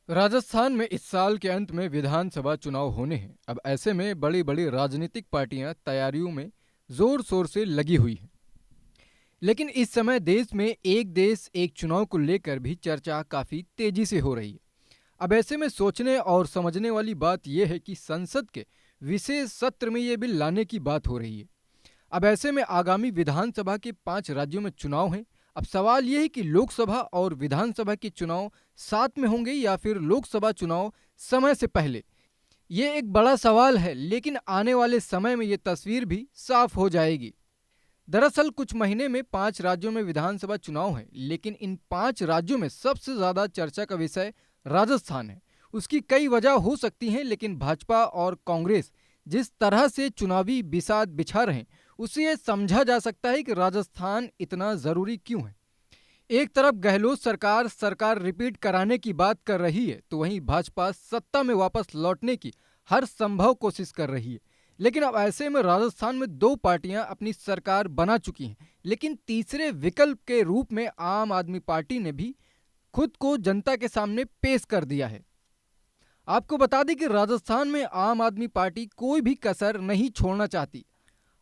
राजस्थान में इस साल के अंत में विधानसभा चुनाव होने हैं। अब ऐसे में बड़ी बड़ी राजनीतिक पार्टियां तैयारियों में जोर शोर से लगी हुई हैं। लेकिन इस समय देश में एक देश एक चुनाव को लेकर भी चर्चा काफी तेजी से हो रही है। अब ऐसे में सोचने और समझने वाली बात यह है कि संसद के विशेष सत्र में ये बिल लाने की बात हो रही है। अब ऐसे में आगामी विधानसभा के 5 राज्यों में चुनाव हैं। अब सवाल यह है कि लोकसभा और विधानसभा के चुनाव साथ में होंगे या फिर लोकसभा चुनाव समय से पहले। ये एक बड़ा सवाल है, लेकिन आने वाले समय में ये तस्वीर भी साफ हो जाएगी। दरअसल कुछ महीने में 5 राज्यों में विधानसभा चुनाव है, लेकिन इन 5 राज्यों में सबसे ज्यादा चर्चा का विषय राजस्थान है। उसकी कई वजह हो सकती हैं, लेकिन भाजपा और कांग्रेस जिस तरह से चुनावी बिसात बिछा रहे हैं, उससे ये समझा जा सकता है कि राजस्थान इतना जरूरी क्यों है। एक तरफ गहलोत सरकार सरकार रिपीट कराने की बात कर रही है, तो वहीं भाजपा सत्ता में वापस लौटने की हर संभव कोशिश कर रही है। लेकिन अब ऐसे में राजस्थान में दो पार्टियां अपनी सरकार बना चुकी हैं, लेकिन तीसरे विकल्प के रूप में आम आदमी पार्टी ने भी खुद को जनता के सामने पेश कर दिया है। आपको बता दें कि राजस्थान में आम आदमी पार्टी कोई भी कसर नहीं छोड़ना चाहती।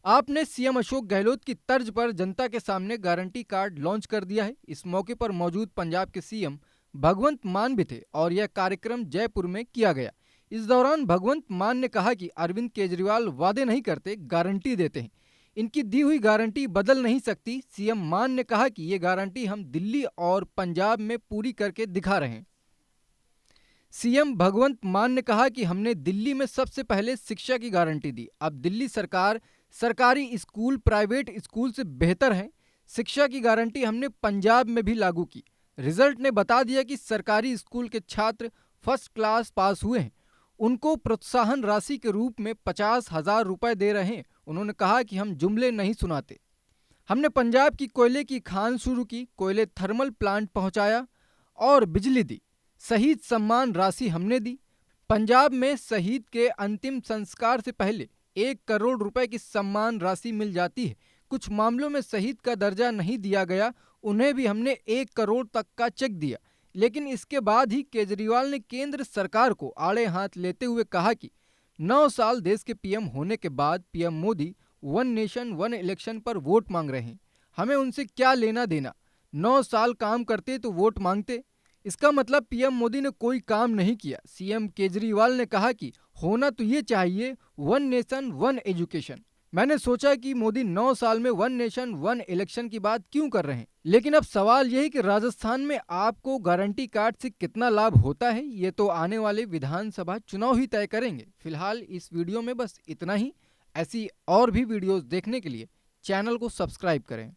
आपने सीएम अशोक गहलोत की तर्ज पर जनता के सामने गारंटी कार्ड लॉन्च कर दिया है। इस मौके पर मौजूद पंजाब के सीएम भगवंत मान भी थे और यह कार्यक्रम जयपुर में किया गया। इस दौरान भगवंत मान ने कहा कि अरविंद केजरीवाल वादे नहीं करते, गारंटी देते हैं। इनकी दी हुई गारंटी बदल नहीं सकती। सीएम मान ने कहा कि ये गारंटी हम दिल्ली और पंजाब में पूरी करके दिखा रहे हैं। सीएम भगवंत मान ने कहा कि हमने दिल्ली में सबसे पहले शिक्षा की गारंटी दी। अब दिल्ली सरकार सरकारी स्कूल प्राइवेट स्कूल से बेहतर है। शिक्षा की गारंटी हमने पंजाब में भी लागू की। रिजल्ट ने बता दिया कि सरकारी स्कूल के छात्र फर्स्ट क्लास पास हुए हैं। उनको प्रोत्साहन राशि के रूप में 50,000 रुपए दे रहे हैं। उन्होंने कहा कि हम जुमले नहीं सुनाते। हमने पंजाब की कोयले की खान शुरू की, कोयले थर्मल प्लांट पहुंचाया और बिजली दी। शहीद सम्मान राशि हमने दी। पंजाब में शहीद के अंतिम संस्कार से पहले 1 करोड़ रुपए की सम्मान राशि मिल जाती है। कुछ मामलों में शहीद का दर्जा नहीं दिया गया, उन्हें भी हमने 1 करोड़ तक का चेक दिया। लेकिन इसके बाद ही केजरीवाल ने केंद्र सरकार को आड़े हाथ लेते हुए कहा कि 9 साल देश के पीएम होने के बाद PM Modi one nation one election पर वोट मांग रहे हैं। हमें उनसे क्या लेना देना, 9 साल काम करते तो वोट मांगते। इसका मतलब पीएम मोदी ने कोई काम नहीं किया। सीएम केजरीवाल ने कहा कि होना तो ये चाहिए वन नेशन वन एजुकेशन। मैंने सोचा कि मोदी 9 साल में वन नेशन वन इलेक्शन की बात क्यों कर रहे हैं। लेकिन अब सवाल यह है कि राजस्थान में आपको गारंटी कार्ड से कितना लाभ होता है, ये तो आने वाले विधानसभा चुनाव ही तय करेंगे। फिलहाल इस वीडियो में बस इतना ही। ऐसी और भी वीडियोस देखने के लिए चैनल को सब्सक्राइब करें।